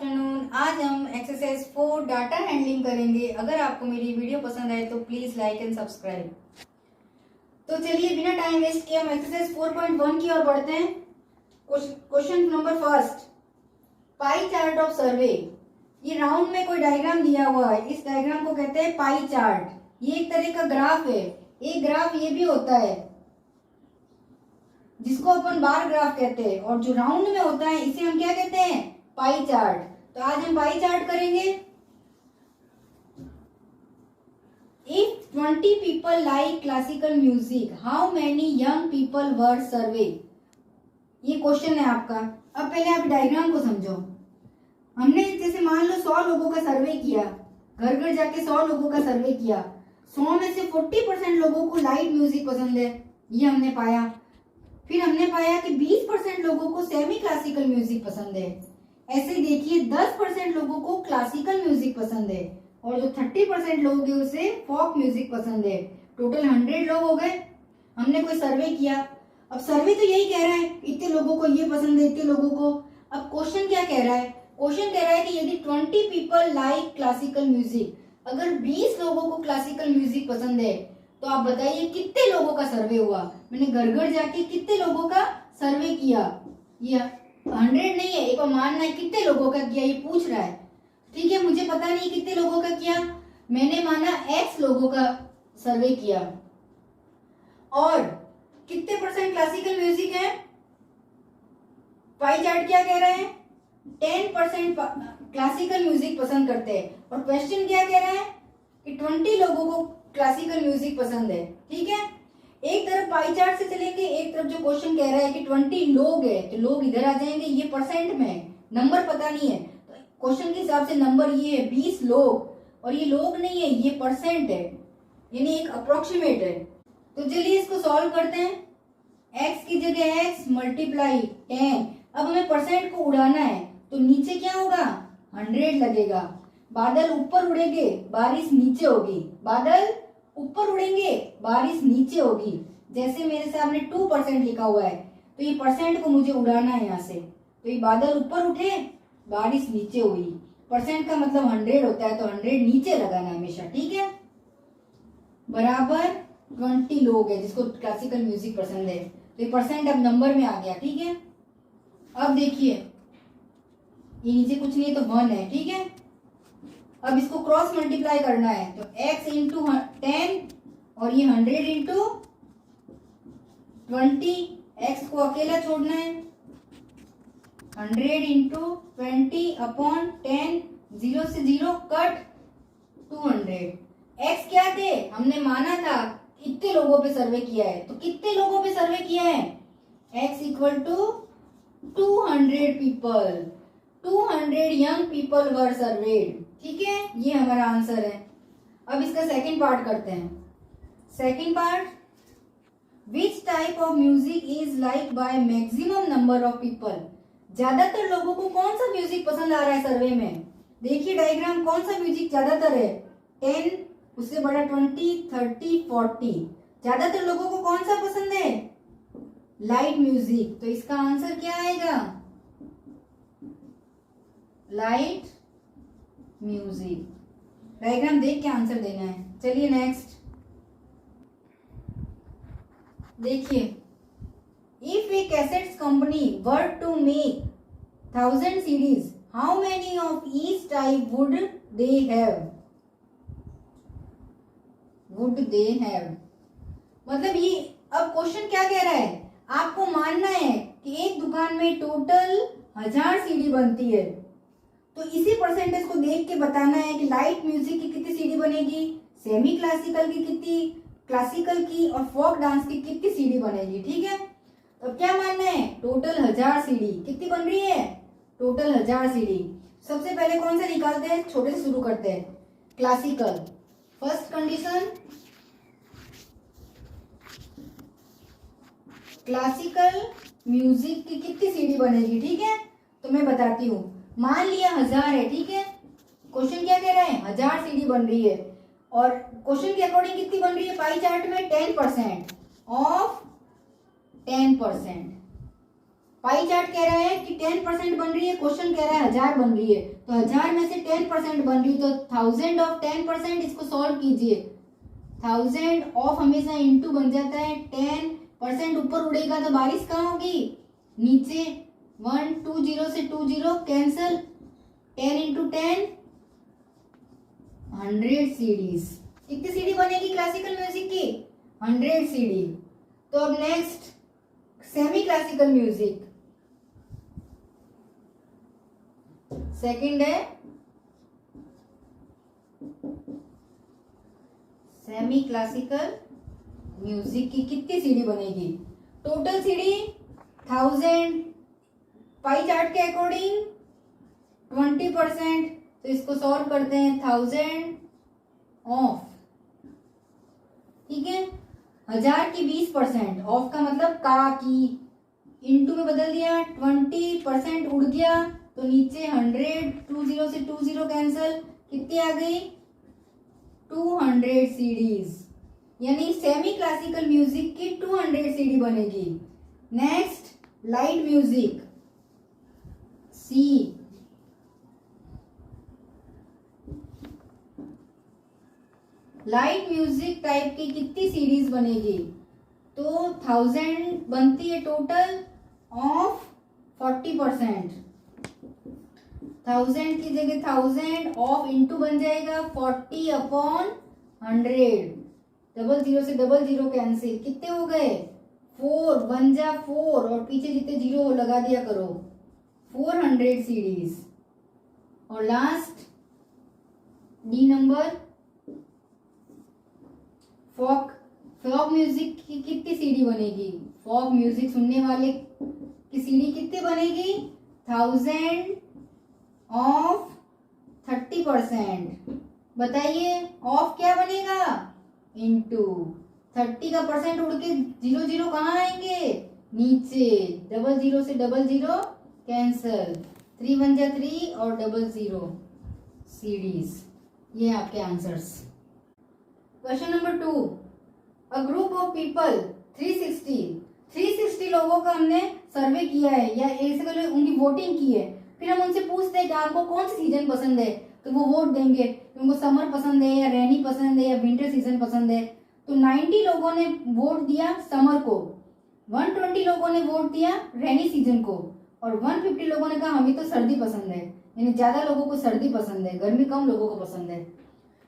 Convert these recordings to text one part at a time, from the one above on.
Afternoon. आज हम exercise 4 data handling करेंगे। अगर आपको मेरी वीडियो पसंद आए तो प्लीज लाइक एंड सब्सक्राइब। तो चलिए बिना टाइम वेस्ट किए हम एक्सरसाइज 4.1 की ओर बढ़ते हैं। Question number first, pie chart of सर्वे। ये राउंड में कोई डायग्राम दिया हुआ है, इस डायग्राम को कहते हैं पाई चार्ट। ये एक तरह का ग्राफ है। एक ग्राफ ये भी होता है जिसको अपन बार ग्राफ कहते हैं, और जो राउंड में होता है इसे हम क्या कहते हैं, पाई चार्ट। तो आज हम पाई चार्ट करेंगे। If 20 people like classical music, how many young people were survey. ये क्वेश्चन है आपका। अब पहले आप डायग्राम को समझो। हमने जैसे मान लो 100 लोगों का सर्वे किया, घर घर जाके 100 लोगों का सर्वे किया। 100 में से 40% लोगों को लाइट म्यूजिक पसंद है, ये हमने पाया। फिर हमने पाया कि 20% लोगों को सेमी क्लासिकल म्यूजिक पसंद है। ऐसे देखिए 10% लोगों को क्लासिकल म्यूजिक पसंद है, और जो 30% लोग हैं उसे फोक म्यूजिक पसंद है। टोटल 100 लोग हो गए। हमने कोई सर्वे किया। अब सर्वे तो यही कह रहा है इतने लोगों को ये पसंद है, इतने लोगों को। अब क्वेश्चन क्या कह रहा है? क्वेश्चन कह रहा है कि यदि 20 पीपल लाइक क्लासिकल म्यूजिक, अगर 20 लोगों को क्लासिकल म्यूजिक पसंद है तो आप बताइए कितने लोगों का सर्वे हुआ। मैंने घर घर जाके कितने लोगों का सर्वे किया। ये 100 नहीं है, एक बार मानना है कितने लोगों का किया, ये पूछ रहा है। ठीक है, मुझे पता नहीं कितने लोगों का किया, मैंने माना X लोगों का सर्वे किया। और कितने परसेंट क्लासिकल म्यूजिक है? पाई चार्ट क्या कह रहा है? 10% क्लासिकल म्यूजिक पसंद करते हैं। और क्वेश्चन क्या कह रहा है कि 20 लोगों को क्लासिकल म्यूजिक पसंद है। ठीक है, एक तरफ पाई चार्ट से चलेंगे, एक तरफ जो क्वेश्चन कह रहा है कि 20 लोग है तो लोग इधर आ जाएंगे। ये परसेंट में, नंबर पता नहीं है तो क्वेश्चन के हिसाब से नंबर ये है 20 लोग, और ये लोग नहीं है, ये परसेंट है, यानी एक अप्रोक्सीमेट है। तो चलिए इसको सॉल्व करते हैं। x की जगह x मल्टीप्लाई 10। अब हमें परसेंट को उड़ाना है तो नीचे क्या होगा, 100 लगेगा। बादल ऊपर उड़ेंगे, बारिश नीचे होगी। बादल ऊपर उड़ेंगे, बारिश नीचे होगी। जैसे मेरे सामने 2% लिखा हुआ है, तो ये परसेंट को मुझे उड़ाना है यहाँ से। तो ये बादल ऊपर उठे, बारिश नीचे हुई। परसेंट का मतलब 100 होता है, तो 100 नीचे लगाना हमेशा। ठीक है, बराबर 20 लोग है जिसको क्लासिकल म्यूजिक पसंद है। तो ये परसेंट अब नंबर में आ गया। ठीक है, अब देखिए ये नीचे कुछ नहीं तो 1 है। ठीक है, अब इसको क्रॉस मल्टीप्लाई करना है तो x इंटू 10 और ये 100 इंटू 20। x को अकेला छोड़ना है। 100 इंटू 20 अपॉन 10, 0 से 0 कट, 200। x क्या थे? हमने माना था कितने लोगों पे सर्वे किया है, तो कितने लोगों पे सर्वे किया है? x equal to 200 people. 200 young people were surveyed. ठीक है, ये हमारा आंसर है। अब इसका सेकंड पार्ट करते हैं। Second part, which type of music is like by maximum number of people. ज्यादातर लोगों को कौन सा म्यूजिक पसंद आ रहा है सर्वे में? देखिए डायग्राम, कौन सा म्यूजिक ज्यादातर है? 10, उससे बड़ा 20, 30, 40। ज्यादातर लोगों को कौन सा पसंद है? Light music. तो इसका आंसर क्या आएगा? Light music. डायग्राम देख के आंसर देना है। चलिए नेक्स्ट देखिए, if a cassettes company were to make 1000 CDs, how many of each type would they have? Would they have मतलब ये, अब क्वेश्चन क्या कह रहा है? आपको मानना है कि एक दुकान में टोटल 1000 सीडी बनती है, तो इसी परसेंटेज को देख के बताना है कि लाइट म्यूजिक की कितनी सीडी बनेगी, सेमी क्लासिकल की कितनी, क्लासिकल की और फोक डांस की कितनी सीडी बनेगी। ठीक है, तो क्या मानना है? Total 1000 CD. कितनी बन रही है? Total 1000 CD. सबसे पहले कौन सा निकालते हैं? छोटे से शुरू करते हैं, classical. First condition, classical music की कितनी सीडी बनेगी। ठीक है, तो मैं बताती हूँ। मान लिया 1000 है। ठीक है, क्वेश्चन क्या कह रहा है? 1000 सीडी बन रही है, और क्वेश्चन के अकॉर्डिंग कितनी बन रही है पाई चार्ट में? 10% ऑफ 10%। पाई चार्ट कह रहा है कि 10% बन रही है, क्वेश्चन कह रहा है 1000 बन रही है, तो 1000 में से 10% बन रही है, तो 1000 ऑफ 10%, इसको सॉल्व कीजिए। 1000 ऑफ हमेशा इंटू बन जाता है, 10% ऊपर उड़ेगा तो बारिश कहाँ होगी, नीचे। 1 2 0 से 2 0 कैंसल, 10 इंटू 10 100 सीडीज। कितनी सीडी बनेगी क्लासिकल म्यूजिक की, 100 सीडी। तो अब next semi classical music, second है सेमी क्लासिकल म्यूजिक की कितनी सीडी बनेगी, टोटल सीडी 1000, पाई चार्ट के अकॉर्डिंग 20%, तो इसको सॉल्व करते हैं 1000 ऑफ, ठीक है, 1000 की 20%, ऑफ का मतलब का की, इनटू में बदल दिया, 20% उड़ गया तो नीचे 100, 20 से 20 कैंसल, कितनी आ गई 200 सीडीज, यानी सेमी क्लासिकल म्यूजिक की 200 सीडी बनेगी। नेक्स्ट लाइट म्यूजिक सी, लाइट म्यूजिक टाइप की कितनी सीरीज बनेगी, तो 1000 बनती है टोटल ऑफ 40%, 1000 की जगह 1000 ऑफ इंटू बन जाएगा 40/100, 00 से 00 कैंसिल, कितने हो गए 4, 1 जा 4 और पीछे जितने जीरो लगा दिया करो, 400 सीरीज। और लास्ट डी नंबर फोक, फोक म्यूजिक की कितनी सीडी बनेगी, फोक म्यूजिक सुनने वाले की सीडी कितनी बनेगी, 1000 ऑफ 30%, बताइए ऑफ क्या बनेगा, इंटू 30 का परसेंट उड़ के 00 कहाँ आएंगे, नीचे, 00 से 00 कैंसल, 3 1 जा 3 और 00 सीरीज। ये आपके answers. Question number 2, a group of people 360 लोगों का हमने सर्वे किया है या ऐसे उनकी वोटिंग की है, फिर हम उनसे पूछते हैं कि आपको कौन सी सीजन पसंद है, तो वो वोट देंगे, उनको समर पसंद है या रेनी पसंद है या विंटर सीजन पसंद है। तो 90 लोगों ने वोट दिया समर को, 120 लोगों ने वोट दिया रेनी सीजन को, और 150 लोगों ने कहा हमें तो सर्दी पसंद है, यानी ज्यादा लोगों को सर्दी पसंद है, गर्मी कम लोगों को पसंद है,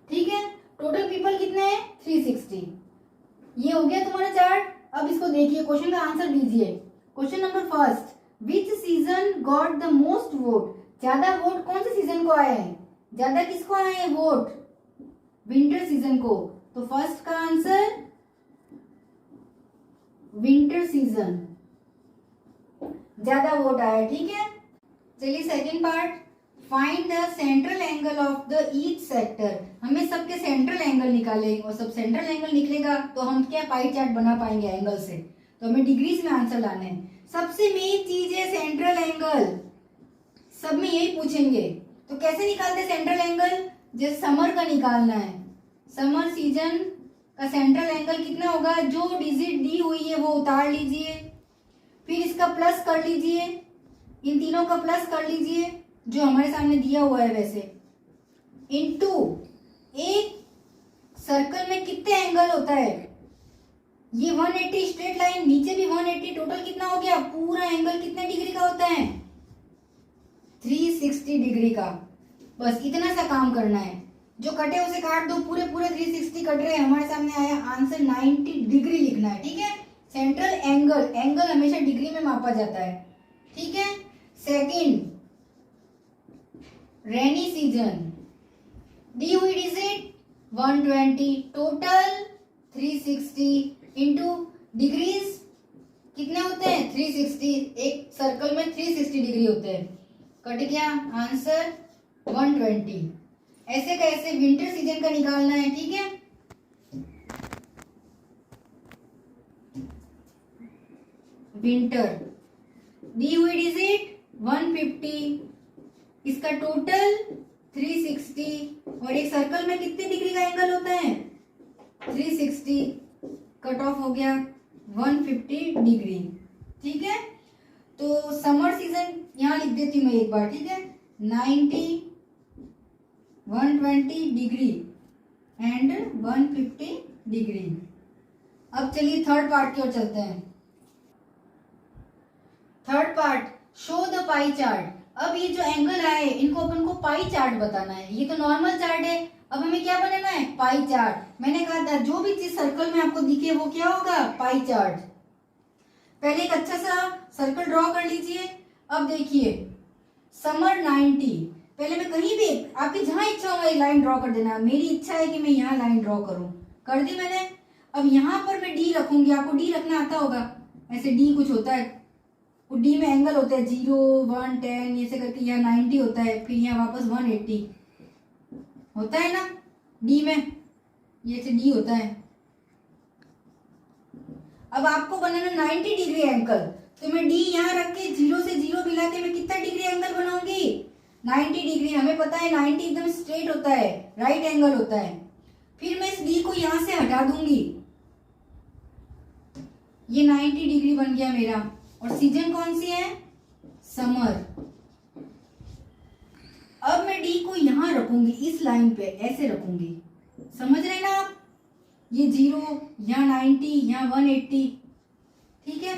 ठीक है। टोटल पीपल कितने हैं 360। ये हो गया तुम्हारा चार्ट। अब इसको देखिए, क्वेश्चन का आंसर दीजिए। Question number first, which season got the most vote, ज्यादा वोट कौन से सीजन को आए हैं, ज्यादा किसको आए हैं वोट, विंटर सीजन को, तो फर्स्ट का आंसर विंटर सीजन, ज्यादा वोट आया, ठीक है। चलिए second part, find the central angle of the each sector, हमें सबके सेंट्रल एंगल निकाले, और सब सेंट्रल एंगल निकलेगा तो हम क्या पाई चार्ट बना पाएंगे एंगल से, तो हमें डिग्रीज में आंसर लाने हैं। सबसे मेन चीज है सेंट्रल एंगल, सब में यही पूछेंगे, तो कैसे निकालते सेंट्रल एंगल, जैसे समर का निकालना है, समर सीजन का सेंट्रल एंगल कितना होगा, जो डिजिट दी हुई है वो उतार लीजिए, फिर इसका प्लस कर लीजिए, इन तीनों का प्लस कर लीजिए जो हमारे सामने दिया हुआ है वैसे, इनटू एक सर्कल में कितने एंगल होता है, ये 180 स्ट्रेट लाइन, नीचे भी 180, टोटल कितना हो गया, पूरा एंगल कितने डिग्री का होता है 360 डिग्री का। बस इतना सा काम करना है, जो कटे उसे काट दो, पूरे पूरे 360 कट रहे हैं, हमारे सामने आया आंसर 90 डिग्री लिखना है, ठीक है। सेंट्रल एंगल, एंगल हमेशा डिग्री में मापा जाता है, ठीक है। सेकंड, रेनी सीजन, दी हुई डिजिट 120, टोटल 360 इंटू डिग्रीज कितने होते हैं 360, एक सर्कल में 360 डिग्री होते हैं, कट गया आंसर 120। ऐसे कैसे विंटर सीजन का निकालना है, ठीक है। विंटर, दी हुई डिजिट 150, इसका टोटल 360, और एक सर्कल में कितने डिग्री का एंगल होता है 360, कट ऑफ हो गया 150 डिग्री, ठीक है। तो समर सीजन यहाँ लिख देती हूँ मैं एक बार, ठीक है, 90, 120 डिग्री एंड 150 डिग्री। अब चलिए थर्ड पार्ट की ओर चलते हैं। Third part, show the pie chart. अब ये जो एंगल आए इनको अपन को पाई चार्ट बताना है। ये तो नॉर्मल चार्ट है, अब हमें क्या बनाना है, पाई चार्ट। मैंने कहा था जो भी चीज सर्कल में आपको दिखे वो क्या होगा, पाई चार्ट। पहले एक अच्छा सा सर्कल ड्रॉ कर लीजिए। अब देखिए समर 90, पहले मैं कहीं भी आपकी जहां इच्छा हो वही लाइन ड्रॉ कर देना। मेरी इच्छा है कि मैं यहाँ लाइन ड्रॉ करूं, कर दी मैंने। अब यहाँ पर मैं डी रखूंगी, आपको डी रखना आता होगा, ऐसे डी कुछ होता है, वो डी में एंगल होते हैं 0, 1, 10 ऐसे करके, यहाँ 90 होता है, फिर यहाँ वापस 180 होता है ना डी में, ये से डी होता है। अब आपको बनाना 90 डिग्री एंगल, तो मैं डी यहाँ रख के 0 से 0 मिला के मैं कितना डिग्री एंगल बनाऊंगी, 90 डिग्री। हमें पता है 90 एकदम स्ट्रेट होता है, राइट एंगल होता है। फिर मैं इस डी को यहां से हटा दूंगी, ये 90 डिग्री बन गया मेरा। और सीजन कौन सी है, समर। अब मैं डी को यहां रखूंगी, इस लाइन पे ऐसे रखूंगी, समझ रहे ना आप, ये 0, यहाँ 90, यहाँ 180, ठीक है,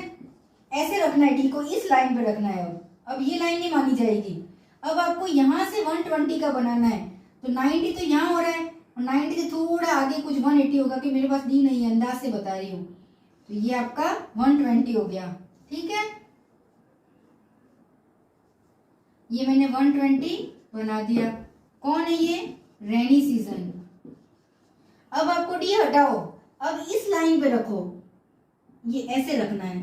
ऐसे रखना है डी को, इस लाइन पे रखना है। अब ये लाइन नहीं मानी जाएगी। अब आपको यहां से 120 का बनाना है, तो 90 तो यहाँ हो रहा है और 90 से थोड़ा आगे कुछ 180 होगा, कि मेरे पास डी नहीं है, अंदाज से बता रही हूँ। तो ये आपका 120 हो गया, ठीक है, ये मैंने 120 बना दिया। कौन है ये, रेनी सीजन। अब आपको डी हटाओ, अब इस लाइन पे रखो, ये ऐसे रखना है,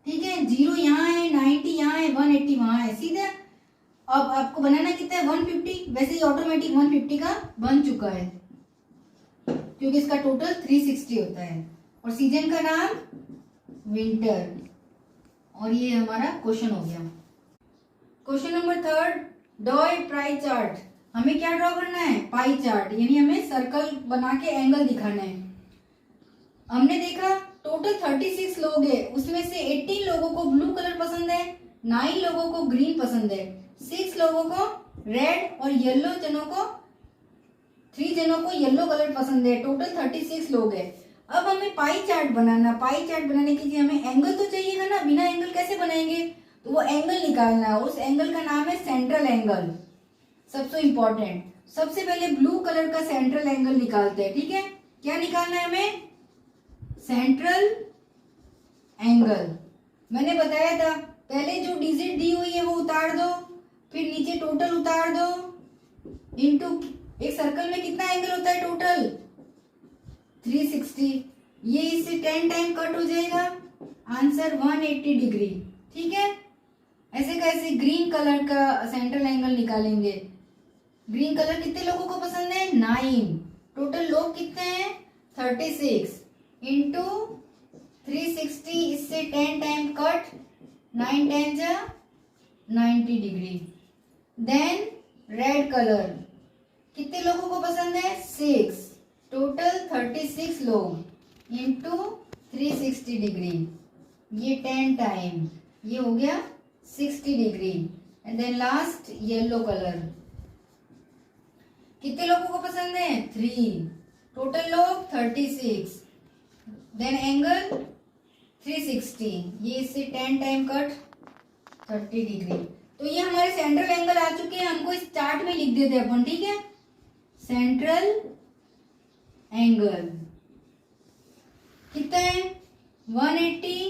ठीक है, 0 यहाँ है, 90 यहाँ है, 180 वहां है, सीधा। अब आपको बनाना कितना है, 150। वैसे ही ऑटोमेटिक 150 का बन चुका है, क्योंकि इसका टोटल 360 होता है। और सीजन का नाम विंटर। और ये हमारा क्वेश्चन हो गया। Question number third, draw a pie chart. हमें क्या ड्रॉ करना है, पाई चार्ट, यानी हमें सर्कल बना के एंगल दिखाना है। हमने देखा टोटल 36 लोग हैं, उसमें से 18 लोगों को ब्लू कलर पसंद है, 9 लोगों को ग्रीन पसंद है, 6 लोगों को रेड और येलो जनों को 3 जनों को येलो कलर पसंद है। टोटल 36 लोग हैं। अब हमें पाई चार्ट बनाना। पाई चार्ट बनाने के लिए हमें एंगल तो चाहिएगा ना, बिना एंगल कैसे बनाएंगे, तो वो एंगल निकालना है। उस एंगल का नाम है सेंट्रल एंगल, सबसे इंपॉर्टेंट। सबसे पहले ब्लू कलर का सेंट्रल एंगल निकालते हैं, ठीक है। क्या निकालना है हमें, सेंट्रल एंगल। मैंने बताया था पहले जो डिजिट दी हुई है वो उतार दो, फिर नीचे टोटल उतार दो, इनटू एक सर्कल में कितना एंगल होता है टोटल 360। ये इससे 10 टाइम कट हो जाएगा, आंसर 180 डिग्री, ठीक है। ऐसे कैसे ग्रीन कलर का सेंट्रल एंगल निकालेंगे। ग्रीन कलर कितने लोगों को पसंद है, 9। टोटल लोग कितने हैं 36 इंटू 360, इससे 10 टाइम कट, 9 10 जा 90 डिग्री। देन रेड कलर कितने लोगों को पसंद है, 6। टोटल 36 लोग इंटू 360 डिग्री, ये 10 टाइम, ये हो गया 60 डिग्री। And then last yellow colour कितने लोगों को पसंद है, 3। टोटल लोग 36, देन एंगल 360, ये इससे 10 टाइम कट 30 डिग्री। तो ये हमारे सेंट्रल एंगल आ चुके हैं। हमको इस चार्ट में लिख देते हैं अपन, ठीक है। सेंट्रल एंगल कितना है, 180,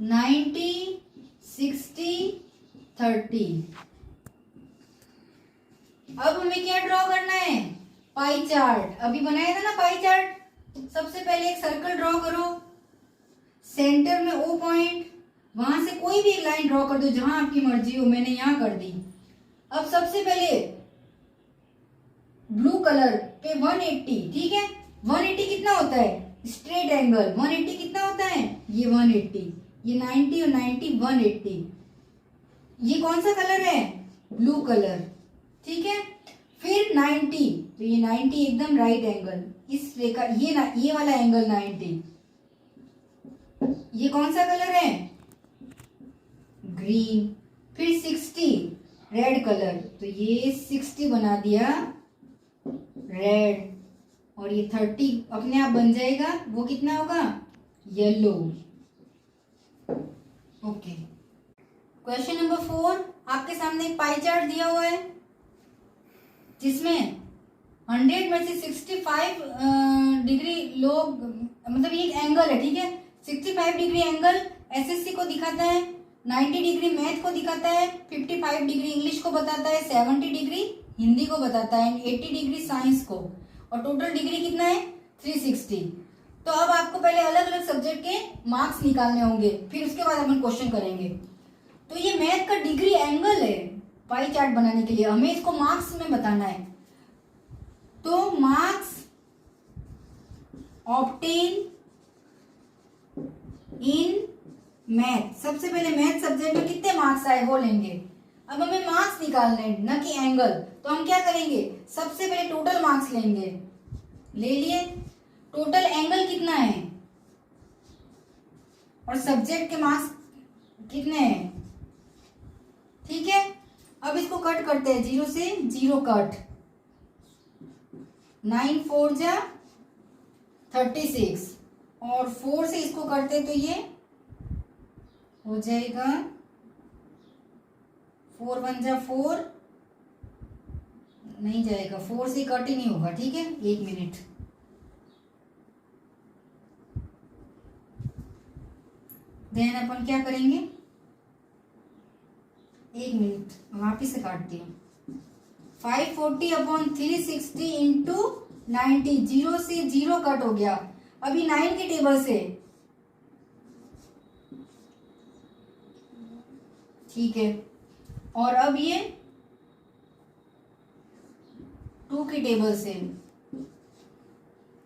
90, 60, 30। अब हमें क्या ड्रॉ करना है, पाई चार्ट। अभी बनाया था ना पाई चार्ट। सबसे पहले एक सर्कल ड्रॉ करो, सेंटर में O पॉइंट, वहां से कोई भी एक लाइन ड्रॉ कर दो जहां आपकी मर्जी हो। मैंने यहां कर दी। अब सबसे पहले ब्लू कलर पे 180, ठीक है। 180 कितना होता है, स्ट्रेट एंगल 180 कितना होता है, ये 180, ये 90 और 90 180। ये कौन सा कलर है, ब्लू कलर, ठीक है। फिर 90, तो ये 90 एकदम राइट एंगल, इस रेखा ये वाला एंगल 90। ये कौन सा कलर है, ग्रीन, फिर 60 रेड कलर, तो ये 60 बना दिया रेड, और ये 30 अपने आप बन जाएगा, वो कितना होगा येलो। ओके, क्वेश्चन नंबर 4, आपके सामने एक पाई चार्ट दिया हुआ है जिसमें 100 में से 65 डिग्री लोग, मतलब ये एक एंगल है, ठीक है, 65 डिग्री एंगल एसएससी को दिखाता है, 90 डिग्री मैथ को दिखाता है, 55 डिग्री इंग्लिश को बताता है, 70 डिग्री हिंदी को बताता है, 80 डिग्री साइंस को, और टोटल डिग्री कितना है 360। तो अब आपको पहले अलग अलग सब्जेक्ट के मार्क्स निकालने होंगे, फिर उसके बाद अपन क्वेश्चन करेंगे। तो ये मैथ का डिग्री एंगल है पाई चार्ट बनाने के लिए, हमें इसको मार्क्स में बताना है। तो मार्क्स ऑब्टेन इन मैथ, सबसे पहले मैथ सब्जेक्ट में कितने मार्क्स आए वो लेंगे। अब हमें मार्क्स निकालने हैं न कि एंगल, तो हम क्या करेंगे, सबसे पहले टोटल मार्क्स लेंगे, ले लिए, टोटल एंगल कितना है और सब्जेक्ट के मार्क्स कितने हैं, ठीक है। अब इसको कट करते हैं, 0 से 0 कट, 9 4 जा 36, और 4 से इसको करते तो ये हो जाएगा 4 1 जा 4, नहीं जाएगा, 4 से कट ही नहीं होगा, ठीक है, 1 मिनट। देन अपन क्या करेंगे, 1 मिनट वापिस से काटती हूँ, 540 अपॉन 360 इंटू 90, 0 से 0 कट हो गया, अभी 9 के टेबल से, ठीक है, और अब ये 2 की टेबल से,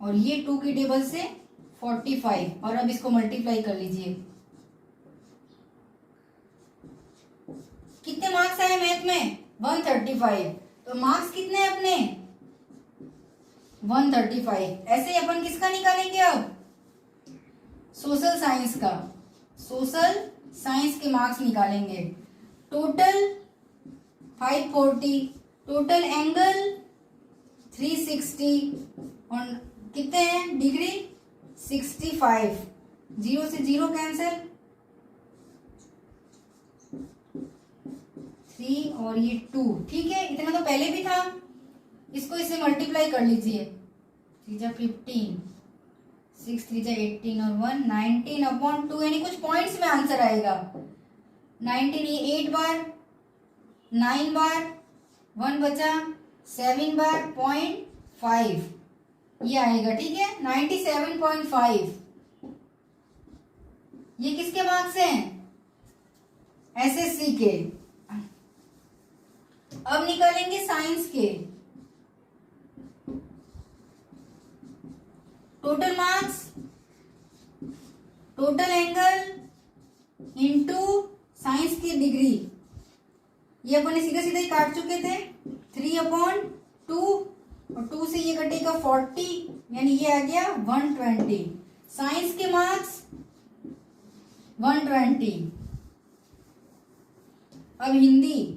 और ये 2 की टेबल से 45, और अब इसको मल्टीप्लाई कर लीजिए। कितने मार्क्स आए मैथ में 135, तो मार्क्स कितने हैं अपने 135। ऐसे ही अपन किसका निकालेंगे अब, सोशल साइंस का, सोशल साइंस के मार्क्स निकालेंगे। टोटल 540, टोटल एंगल 360, और कितने हैं डिग्री 65, 0 से 0 कैंसिल, 3 और ये 2, ठीक है, इतना तो पहले भी था, इसको इससे मल्टीप्लाई कर लीजिए, 3 जा 15, 6 3 जा 18 और 1 19 अपॉन 2, यानी कुछ पॉइंट्स में आंसर आएगा 19, ये 8 बार, 9 बार, 1 बचा, 7 बार, 0.5 ये आएगा, ठीक है, 97.5। ये किसके मार्क्स हैं, एसएससी के। अब निकालेंगे साइंस के, total marks, total angle into science की डिग्री, ये अपन सीधा सीधा ही काट चुके थे, 3/2, और 2 से ये कटेगा 40, यानी ये आ गया 120। साइंस के मार्क्स 120। अब हिंदी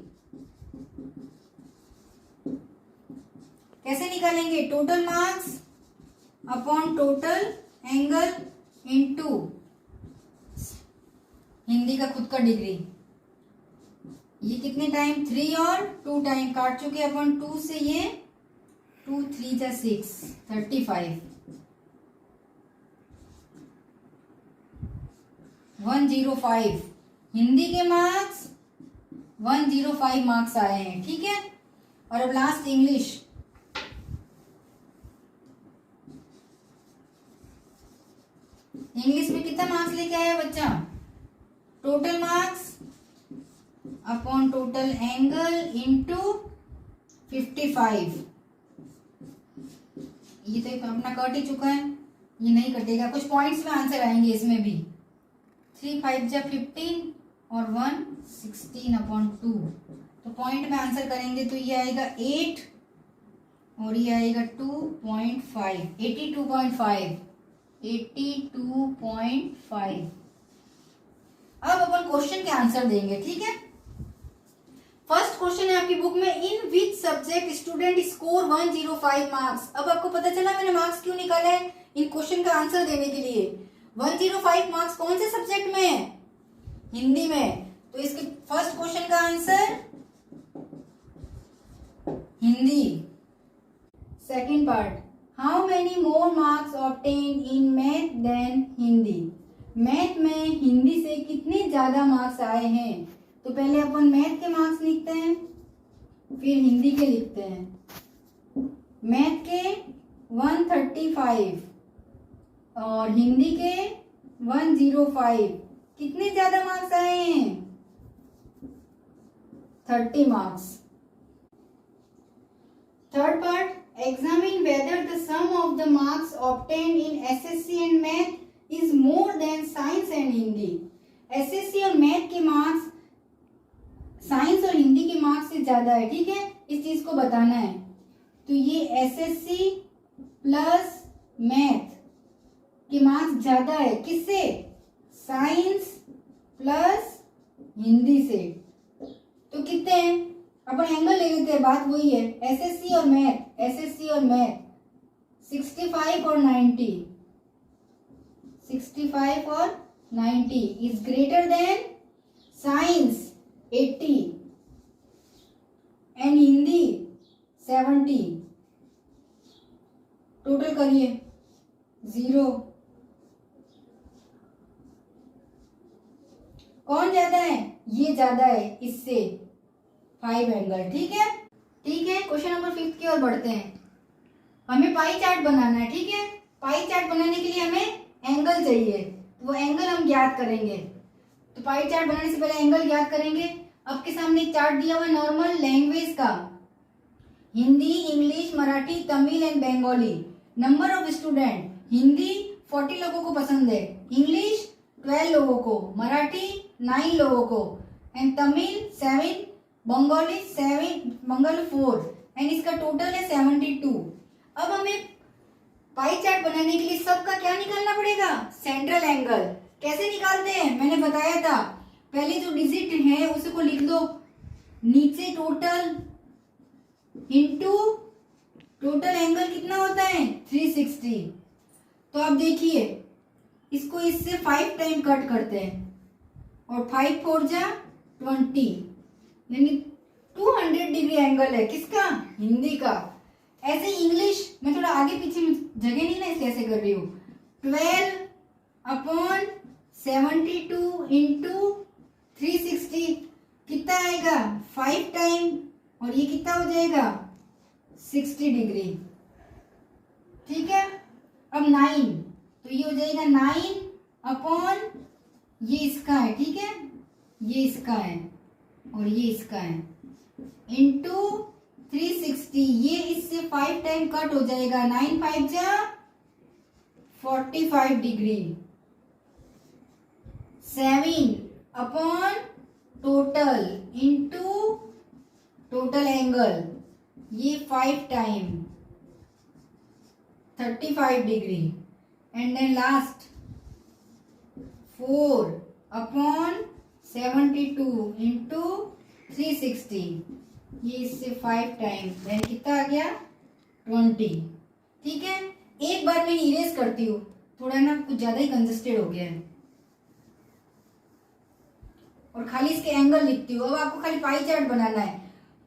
कैसे निकालेंगे, total marks upon total angle into Hindi का खुद का डिग्री, ये कितने टाइम 3 और 2 टाइम काट चुके अपन, 2 से ये 2 3 जा 6 35, 105 हिंदी के मार्क्स 105 मार्क्स आए हैं, ठीक है। और अब लास्ट इंग्लिश, इंग्लिश में कितना मार्क्स लेके आया बच्चा, total marks upon total angle into 55, ये तो अपना कट ही चुका है, ये नहीं कटेगा, कुछ पॉइंट्स में आंसर आएंगे इसमें भी, 3 5 जा 15 और 1 16/2, तो पॉइंट में आंसर करेंगे तो ये आएगा 8 और ये आएगा 2.5, 82.5, 82.5। अब अपन क्वेश्चन के आंसर देंगे, ठीक है। फर्स्ट क्वेश्चन है आपकी बुक में, in which subject student score 105 marks. अब आपको पता चला मैंने मार्क्स क्यों निकाले हैं इन क्वेश्चन का आंसर देने के लिए। 105 मार्क्स कौन से सब्जेक्ट में है? हिंदी में। तो इसके फर्स्ट क्वेश्चन का answer Hindi. Second part, how many more marks obtain in math than Hindi. Math में हिंदी से कितने ज्यादा मार्क्स आए हैं? तो पहले अपन मैथ के मार्क्स लिखते हैं, फिर हिंदी के लिखते हैं। मैथ के 135 और हिंदी के 105, कितने ज्यादा मार्क्स आए हैं? 30 marks. Third part, examine whether the sum of the marks obtained in SSC and math is more than science and Hindi। SSC और मैथ के मार्क्स साइंस और हिंदी के मार्क्स से ज्यादा है, ठीक है, इस चीज को बताना है। तो ये एसएससी प्लस मैथ के मार्क्स ज्यादा है, किससे? साइंस प्लस हिंदी से। तो कितने हैं? अपन एंगल ले लेते हैं, बात वही है। एसएससी और मैथ 65 और 90, 65 और 90 is greater than science 80 and Hindi 70। Total करिए 0। कौन ज्यादा है? ये ज्यादा है इससे 5 एंगल, ठीक है। ठीक है, क्वेश्चन नंबर 5 की ओर बढ़ते हैं। हमें पाई चार्ट बनाना है, ठीक है। पाई चार्ट बनाने के लिए हमें एंगल चाहिए, तो वो एंगल हम ज्ञात करेंगे। तो पाई चार्ट बनाने से पहले एंगल ज्ञात करेंगे। आपके सामने एक चार्ट दिया हुआ है नॉर्मल लैंग्वेज का, Hindi, English, Marathi, Tamil and Bengali. Number of student, Hindi 40 लोगों को पसंद है, इंग्लिश 12 लोगों को, मराठी 9 लोगों को एंड तमिल 7, बंगाली 4 एंड इसका टोटल है 72। अब हमें पाई चार्ट बनाने के लिए सबका क्या निकालना पड़ेगा? Central angle. कैसे निकालते हैं मैंने बताया था। पहले जो डिजिट है उसको लिख दो, नीचे टोटल इनटू टोटल एंगल कितना होता है? 360। तो अब देखिए इसको इससे 5 टाइम कट करते हैं और 5 4 जा 20, यानी 200 डिग्री एंगल है। किसका? हिंदी का। ऐसे इंग्लिश मैं थोड़ा आगे पीछे में जगह नहीं ना इसलिए ऐसे कर रही हूँ। 12/72 इंटू 360 कितना आएगा? 5 टाइम, और ये कितना हो जाएगा? 60 डिग्री, ठीक है। अब 9, तो ये हो जाएगा 9 ये इसका है, ठीक है, ये इसका है और ये इसका है, इंटू 360। ये इससे 5 टाइम कट हो जाएगा, 9 5 जा 45 degree. 7 total into total angle, ये 5 time 35 degree and then last 4/72 into 360। ये इससे 5 टाइम देन कितना आ गया? 20, ठीक है। एक बार मैं इरेज करती हूँ, थोड़ा ना कुछ ज्यादा ही कंजस्टेड हो गया है, और खाली इसके एंगल लिखती हूँ। अब आपको खाली पाई चार्ट बनाना है।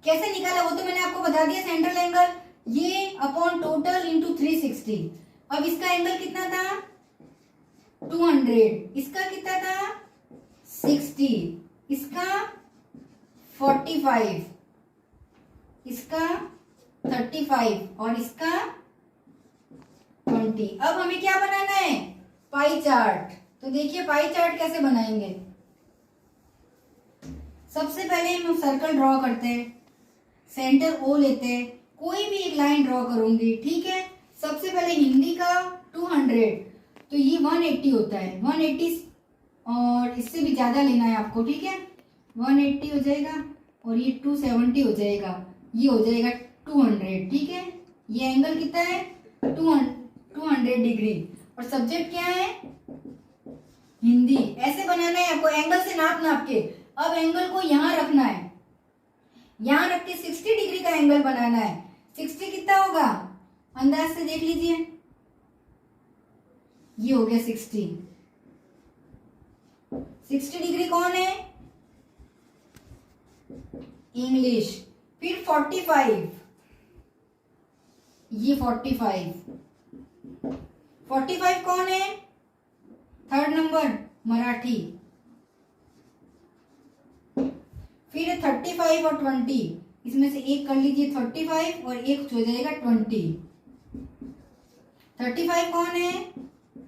कैसे निकाला वो तो मैंने आपको बता दिया, सेंट्रल एंगल ये अपॉन टोटल इंटू 360। अब इसका एंगल कितना था? 200, इसका कितना था? 60, इसका 45, इसका 35 और इसका 20। अब हमें क्या बनाना है? Pie chart. तो देखिए पाई चार्ट कैसे बनाएंगे। सबसे पहले हम सर्कल ड्रॉ करते हैं, सेंटर ओ लेते हैं, कोई भी एक लाइन ड्रॉ करूंगी, ठीक है। सबसे पहले हिंदी का 200, तो ये 180 होता है, 180 और इससे भी ज्यादा लेना है आपको, ठीक है। 180 हो जाएगा और ये 270 हो जाएगा, ये हो जाएगा 200, ठीक है। ये एंगल कितना है? 200 डिग्री। और सब्जेक्ट क्या है? हिंदी। ऐसे बनाना है आपको, एंगल से नाप नाप के। अब एंगल को यहाँ रखना है, यहाँ रख के 60 डिग्री का एंगल बनाना है। 60 कितना होगा, अंदाज से देख लीजिए, ये हो गया 60। 60 डिग्री कौन है, इंग्लिश। फिर 45, ये 45। 45 कौन है, थर्ड नंबर, मराठी। फिर 35 और 20, इसमें से एक कर लीजिए 35 और एक हो जाएगा 20। 35 कौन है,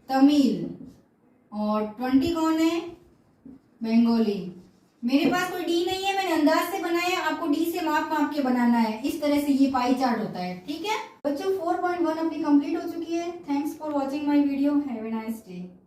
तमिल, और 20 कौन है, बंगाली। मेरे पास कोई डी नहीं है, मैंने अंदाज से बनाया, आपको डी से माप माप के बनाना है। इस तरह से ये पाई चार्ट होता है, ठीक है बच्चों। 4.1 अपनी कंप्लीट हो चुकी है। Thanks for watching my video, have a nice day.